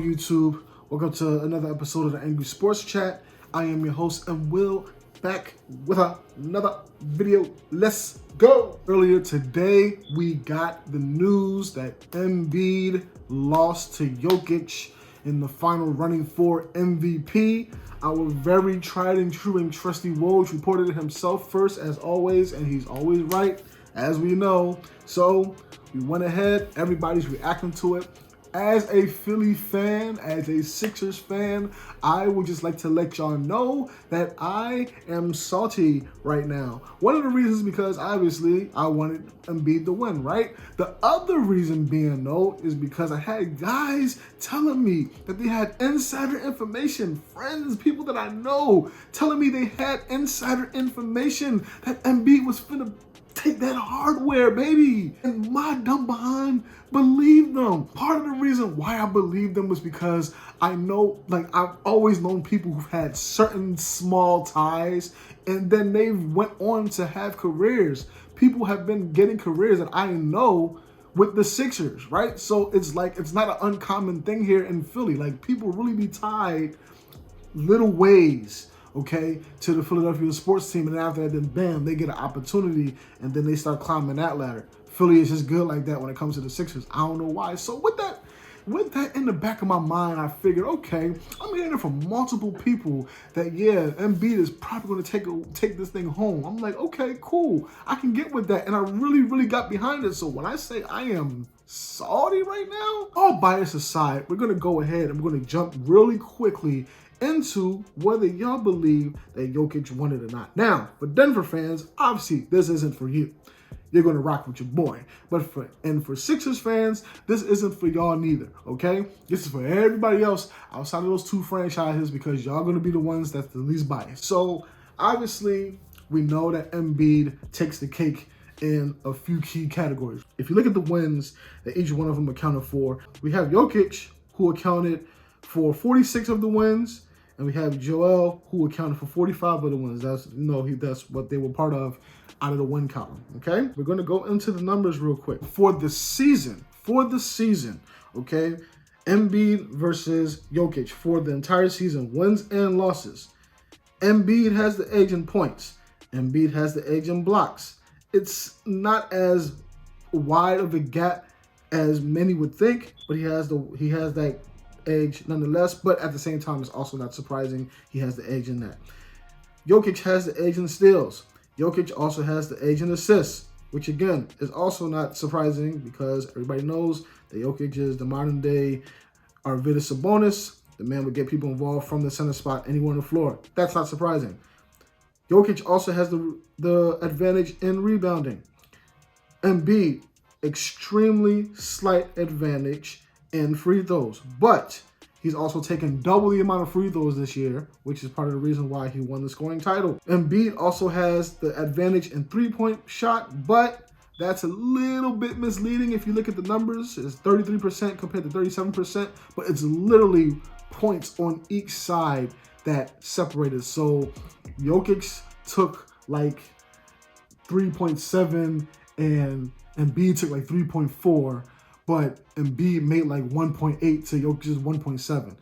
YouTube? Welcome to another episode of the Angry Sports Chat. I am your host and Will, back with another video. Let's go! Earlier today, we got the news that Embiid lost to Jokic in the final running for MVP. Our very tried and true and trusty Woj reported it himself first, as always, and he's always right, as we know. So we went ahead, everybody's reacting to it. As a Philly fan, as a Sixers fan, I would just like to let y'all know that I am salty right now. One of the reasons is because obviously I wanted Embiid to win, right? The other reason being though is because I had guys telling me that they had insider information, friends, people that I know, telling me they had insider information that Embiid was finna take that hardware, baby. And my dumb behind believed them. Part of the reason why I believed them was because I know, I've always known people who've had certain small ties and then they went on to have careers. People have been getting careers that I know with the Sixers, right? So it's not an uncommon thing here in Philly. Like, people really be tied little ways, okay, to the Philadelphia sports team, and after that, then bam, they get an opportunity, and then they start climbing that ladder. Philly is just good like that when it comes to the Sixers. I don't know why. So with that in the back of my mind, I figured, okay, I'm hearing from multiple people that, yeah, Embiid is probably going to take this thing home. I'm like, okay, cool. I can get with that, and I really, really got behind it. So when I say I am salty right now, all bias aside, we're going to go ahead and we're going to jump really quickly into whether y'all believe that Jokic won it or not. Now, for Denver fans, obviously this isn't for you. You're gonna rock with your boy. But for Sixers fans, this isn't for y'all neither, okay? This is for everybody else outside of those two franchises because y'all gonna be the ones that's the least biased. So obviously, we know that Embiid takes the cake in a few key categories. If you look at the wins that each one of them accounted for, we have Jokic, who accounted for 46 of the wins, and we have Joel, who accounted for 45 of the wins. That's what they were part of out of the win column, okay? We're going to go into the numbers real quick. For the season, okay, Embiid versus Jokic for the entire season, wins and losses. Embiid has the edge in points. Embiid has the edge in blocks. It's not as wide of a gap as many would think, but he has that edge nonetheless, but at the same time, it's also not surprising he has the edge in that. Jokic has the edge in steals. Jokic also has the edge in assists, which again is also not surprising because everybody knows that Jokic is the modern day Arvydas Sabonis. The man would get people involved from the center spot anywhere on the floor. That's not surprising. Jokic also has the advantage in rebounding. Embiid, extremely slight advantage in free throws, but he's also taken double the amount of free throws this year, which is part of the reason why he won the scoring title. Embiid also has the advantage in three-point shot, but that's a little bit misleading if you look at the numbers. It's 33% compared to 37%, but it's literally points on each side that separated. So Jokic took like 3.7 and Embiid took like 3.4. But Embiid made like 1.8 to Jokic's 1.7.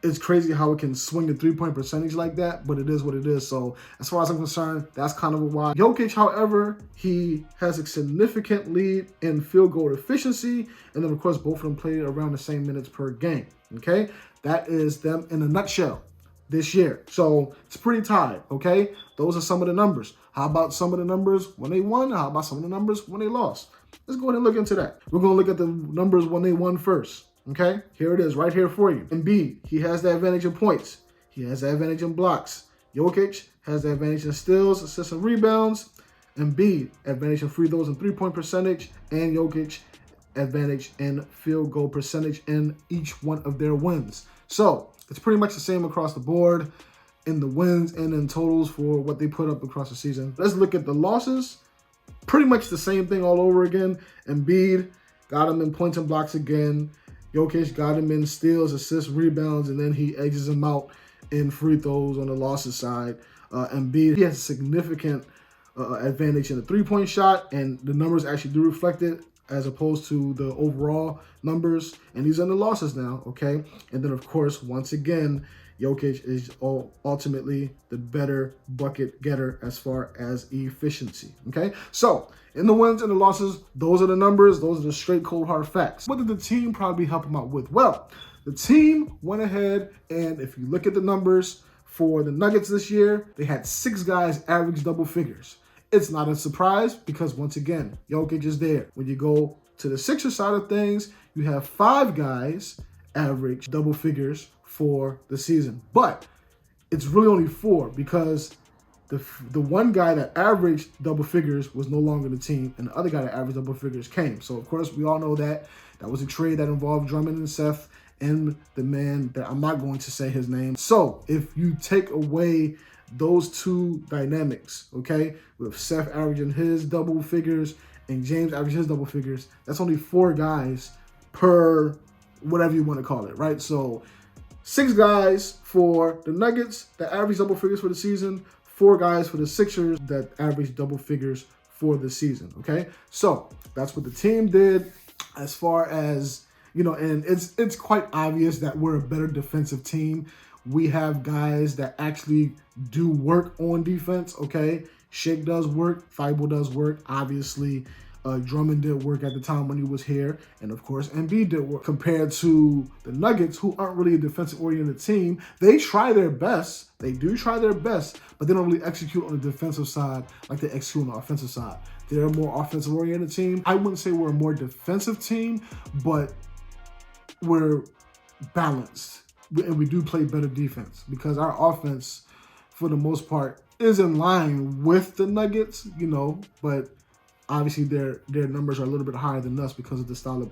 It's crazy how it can swing the three-point percentage like that, but it is what it is. So as far as I'm concerned, that's kind of why. Jokic, however, he has a significant lead in field goal efficiency. And then, of course, both of them played around the same minutes per game, okay? That is them in a nutshell this year. So it's pretty tied, okay? Those are some of the numbers. How about some of the numbers when they won? How about some of the numbers when they lost? Let's go ahead and look into that. We're going to look at the numbers when they won first, okay? Here it is right here for you. Embiid, he has the advantage in points. He has the advantage in blocks. Jokic has the advantage in steals, assists, and rebounds. Embiid, advantage in free throws and three-point percentage. And Jokic, advantage in field goal percentage in each one of their wins. So it's pretty much the same across the board in the wins and in totals for what they put up across the season. Let's look at the losses. Pretty much the same thing all over again. Embiid got him in points and blocks again. Jokic got him in steals, assists, rebounds, and then he edges him out in free throws on the losses side. Embiid, he has a significant advantage in the three-point shot, and the numbers actually do reflect it. as opposed to the overall numbers, and he's in the losses now, okay? And then, of course, once again, Jokic is ultimately the better bucket getter as far as efficiency, okay? So, in the wins and the losses, those are the numbers. Those are the straight, cold, hard facts. What did the team probably help him out with? Well, the team went ahead, and if you look at the numbers for the Nuggets this year, they had 6 guys average double figures. It's not a surprise because, once again, Jokic is there. When you go to the Sixers side of things, you have 5 guys average double figures for the season. But it's really only 4 because the one guy that averaged double figures was no longer the team, and the other guy that averaged double figures came. So, of course, we all know that was a trade that involved Drummond and Seth and the man that I'm not going to say his name. So, if you take away those 2 dynamics, okay, with Seth averaging his double figures and James averaging his double figures, that's only 4 guys per whatever you want to call it, right? So 6 guys for the Nuggets that average double figures for the season, 4 guys for the Sixers that average double figures for the season, okay? So that's what the team did. As far as, you know, and it's quite obvious that we're a better defensive team. We have guys that actually do work on defense, okay? Shake does work, Thibault does work. Obviously, Drummond did work at the time when he was here. And, of course, Embiid did work. Compared to the Nuggets, who aren't really a defensive-oriented team, they try their best. They do try their best, but they don't really execute on the defensive side like they execute on the offensive side. They're a more offensive-oriented team. I wouldn't say we're a more defensive team, but we're balanced. And we do play better defense because our offense, for the most part, is in line with the Nuggets, you know, but obviously their numbers are a little bit higher than us because of the style of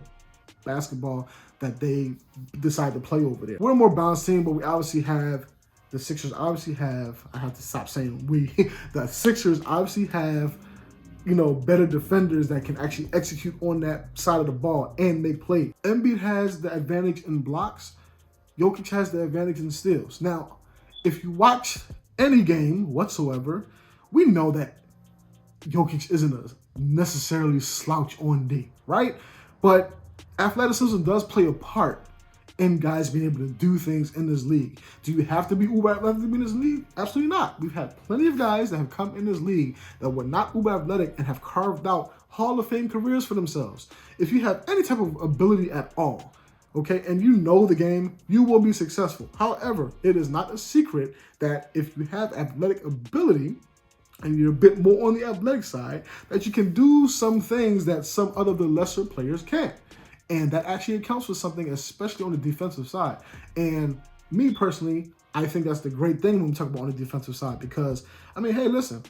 basketball that they decide to play over there. We're a more balanced team, but we obviously have, the Sixers obviously have, I have to stop saying we, the Sixers obviously have, you know, better defenders that can actually execute on that side of the ball and make plays. Embiid has the advantage in blocks. Jokic has the advantage in steals. Now, if you watch any game whatsoever, we know that Jokic isn't a necessarily slouch on D, right? But athleticism does play a part in guys being able to do things in this league. Do you have to be uber athletic to be in this league? Absolutely not. We've had plenty of guys that have come in this league that were not uber athletic and have carved out Hall of Fame careers for themselves. If you have any type of ability at all, okay, and you know the game, you will be successful. However, it is not a secret that if you have athletic ability and you're a bit more on the athletic side, that you can do some things that some other the lesser players can't. And that actually accounts for something, especially on the defensive side. And me personally, I think that's the great thing when we talk about on the defensive side because, I mean, hey, listen,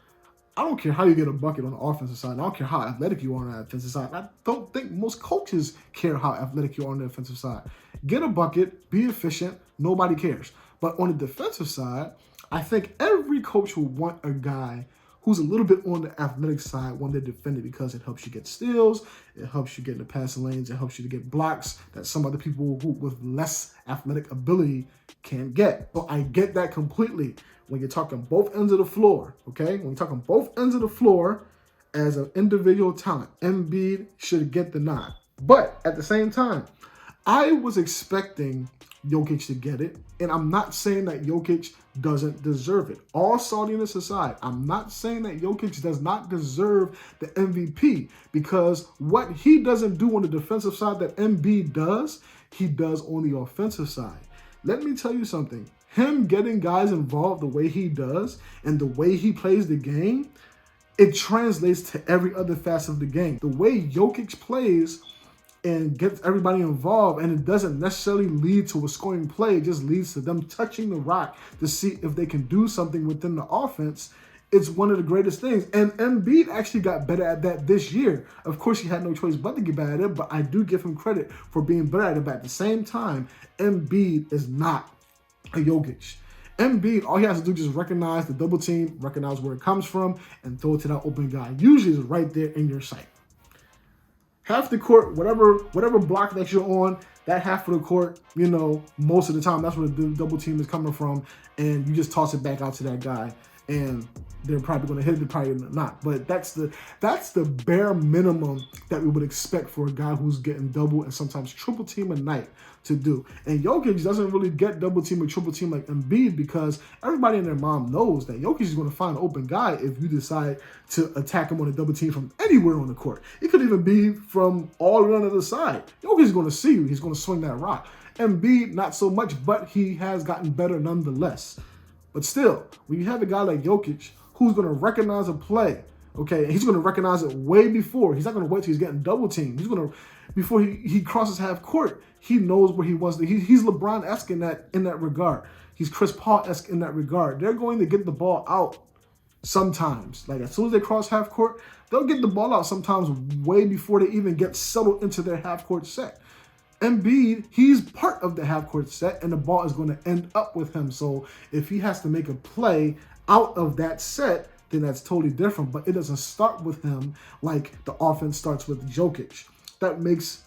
I don't care how you get a bucket on the offensive side. I don't care how athletic you are on the offensive side. I don't think most coaches care how athletic you are on the offensive side. Get a bucket, be efficient, nobody cares. But on the defensive side, I think every coach will want a guy who's a little bit on the athletic side when they're defending because it helps you get steals, it helps you get in the passing lanes, it helps you to get blocks that some other people who with less athletic ability can't get. So I get that completely. When you're talking both ends of the floor, okay? When you're talking both ends of the floor as an individual talent, Embiid should get the nod. But at the same time, I was expecting Jokic to get it, and I'm not saying that Jokic doesn't deserve it. All saltiness aside, I'm not saying that Jokic does not deserve the MVP because what he doesn't do on the defensive side that Embiid does, he does on the offensive side. Let me tell you something. Him getting guys involved the way he does and the way he plays the game, it translates to every other facet of the game. The way Jokic plays and gets everybody involved, and it doesn't necessarily lead to a scoring play, it just leads to them touching the rock to see if they can do something within the offense. It's one of the greatest things. And Embiid actually got better at that this year. Of course, he had no choice but to get better at it, but I do give him credit for being better at it. But at the same time, Embiid is not a Jokic. Embiid, all he has to do is just recognize the double team, recognize where it comes from, and throw it to that open guy. Usually it's right there in your sight. Half the court, whatever block that you're on, that half of the court, you know, most of the time, that's where the double team is coming from, and you just toss it back out to that guy. and they're probably going to hit it, they're probably not. But that's the bare minimum that we would expect for a guy who's getting double and sometimes triple team a night to do. And Jokic doesn't really get double team or triple team like Embiid, because everybody and their mom knows that Jokic is going to find an open guy if you decide to attack him on a double team from anywhere on the court. It could even be from all around the other side. Jokic is going to see you. He's going to swing that rock. Embiid, not so much, but he has gotten better nonetheless. But still, when you have a guy like Jokic who's going to recognize a play, okay, and he's going to recognize it way before. He's not going to wait till he's getting double teamed. He's going to, before he crosses half court, he knows where he wants to. He's LeBron-esque in that regard. He's Chris Paul-esque in that regard. They're going to get the ball out sometimes. Like, as soon as they cross half court, they'll get the ball out sometimes way before they even get settled into their half court set. Embiid, he's part of the half court set, and the ball is going to end up with him. So if he has to make a play out of that set, then that's totally different. But it doesn't start with him like the offense starts with Jokic. That makes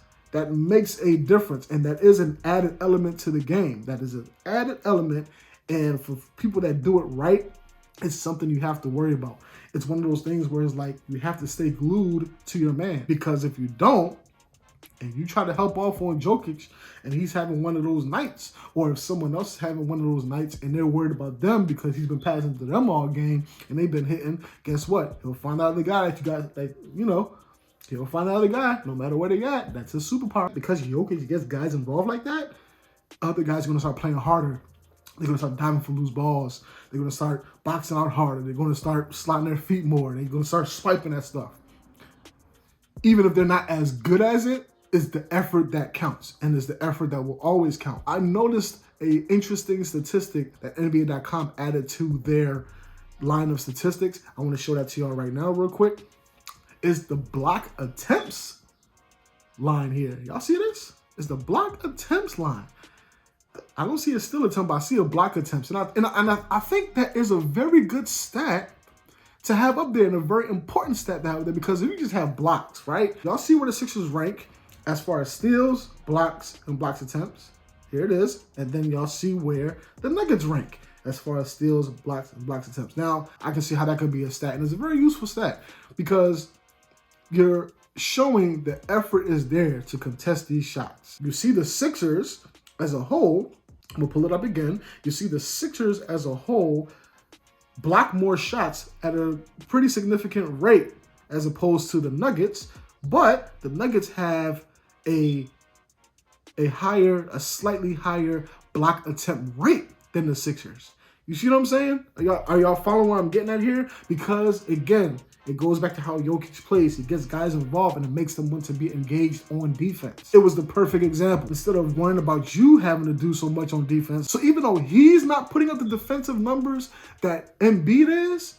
a difference, and that is an added element to the game. That is an added element, and for people that do it right, it's something you have to worry about. It's one of those things where it's like you have to stay glued to your man, because if you don't, and you try to help off on Jokic, and he's having one of those nights, or if someone else is having one of those nights and they're worried about them because he's been passing to them all game and they've been hitting, guess what? He'll find out the guy that you got, he'll find out the guy, no matter where they at. That's his superpower. Because Jokic gets guys involved like that, other guys are going to start playing harder. They're going to start diving for loose balls. They're going to start boxing out harder. They're going to start sliding their feet more. They're going to start swiping at stuff. Even if they're not as good as it, it's the effort that counts, and it's the effort that will always count. I noticed an interesting statistic that NBA.com added to their line of statistics. I want to show that to y'all right now real quick. Is the block attempts line here. Y'all see this? It's the block attempts line. I don't see a steal attempt, but I see a block attempts. And I think that is a very good stat to have up there, and a very important stat to have there, because if you just have blocks, right? Y'all see where the Sixers rank as far as steals, blocks, and blocks attempts. Here it is. And then y'all see where the Nuggets rank as far as steals, blocks, and blocks attempts. Now, I can see how that could be a stat, and it's a very useful stat because you're showing the effort is there to contest these shots. You see the Sixers as a whole, we'll pull it up again. You see the Sixers as a whole block more shots at a pretty significant rate as opposed to the Nuggets, but the Nuggets have a slightly higher block attempt rate than the Sixers. You see what I'm saying? Are y'all following what I'm getting at here? Because again, it goes back to how Jokic plays. He gets guys involved and it makes them want to be engaged on defense. It was the perfect example. Instead of worrying about you having to do so much on defense. So even though he's not putting up the defensive numbers that Embiid is,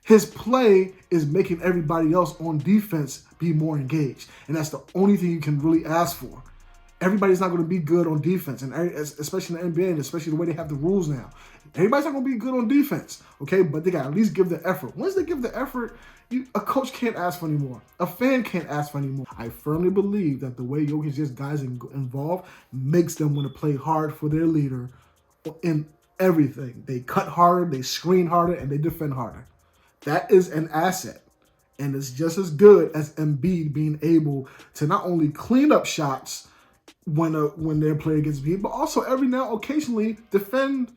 his play is making everybody else on defense be more engaged. And that's the only thing you can really ask for. Everybody's not going to be good on defense, and especially in the NBA, and especially the way they have the rules now. Everybody's not going to be good on defense, okay? But they got to at least give the effort. Once they give the effort, a coach can't ask for any more. A fan can't ask for any more. I firmly believe that the way Jokic gets guys involved makes them want to play hard for their leader in everything. They cut harder, they screen harder, and they defend harder. That is an asset. And it's just as good as Embiid being able to not only clean up shots when their player gets beat, but also every now occasionally defend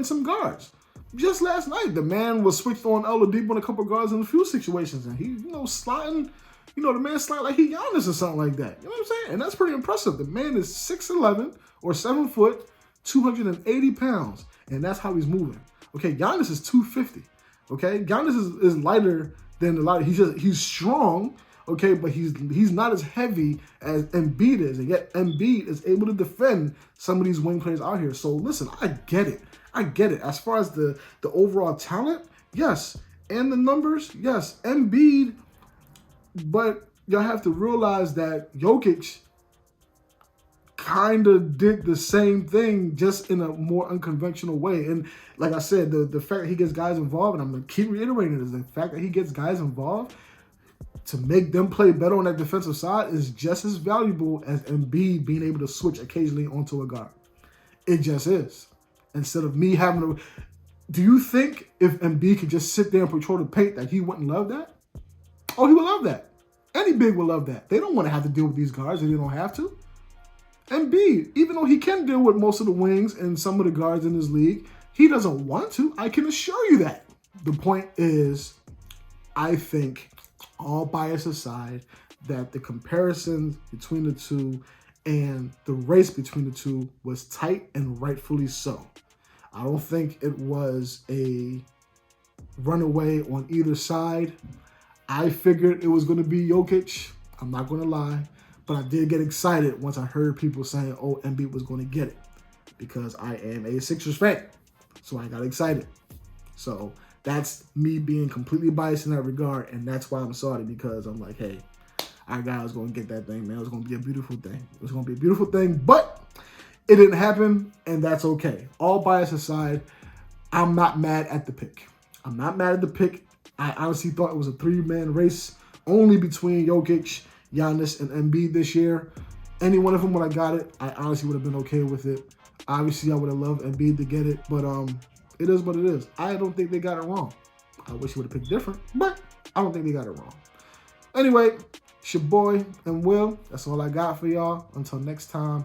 some guards. Just last night, the man was switched on Oladipo on a couple of guards in a few situations, and he, sliding, the man slide like he Giannis or something like that. You know what I'm saying? And that's pretty impressive. The man is 6'11" or 7 foot, 280 pounds, and that's how he's moving. Okay, Giannis is 250. Okay, Giannis is lighter than a lot. He's strong. Okay, but he's not as heavy as Embiid is, and yet Embiid is able to defend some of these wing players out here. So listen, I get it. As far as the overall talent, yes, and the numbers, yes, Embiid. But y'all have to realize that Jokic kind of did the same thing, just in a more unconventional way. And like I said, the fact that he gets guys involved, and I'm going to keep reiterating this, the fact that he gets guys involved to make them play better on that defensive side is just as valuable as Embiid being able to switch occasionally onto a guard. It just is. Instead of me having to, Do you think if Embiid could just sit there and patrol the paint that he wouldn't love that? Oh, he would love that. Any big would love that. They don't want to have to deal with these guards and they don't have to. Embiid, even though he can deal with most of the wings and some of the guards in his league, he doesn't want to. I can assure you that. The point is, I think, all bias aside, that the comparison between the two and the race between the two was tight and rightfully so. I don't think it was a runaway on either side. I figured it was going to be Jokic. I'm not going to lie. But I did get excited once I heard people saying, oh, Embiid was going to get it. Because I am a Sixers fan. So I got excited. So that's me being completely biased in that regard. And that's why I'm sorry. Because I'm like, hey, our guy was going to get that thing, man. It was going to be a beautiful thing. It was going to be a beautiful thing. But it didn't happen. And that's okay. All bias aside, I'm not mad at the pick. I'm not mad at the pick. I honestly thought it was a three-man race only between Jokic, Giannis, and Embiid this year. Any one of them would have got it. I honestly would have been okay with it. Obviously, I would have loved Embiid to get it, but it is what it is. I don't think they got it wrong. I wish he would have picked different, but I don't think they got it wrong. Anyway, it's your boy and Will. That's all I got for y'all. Until next time.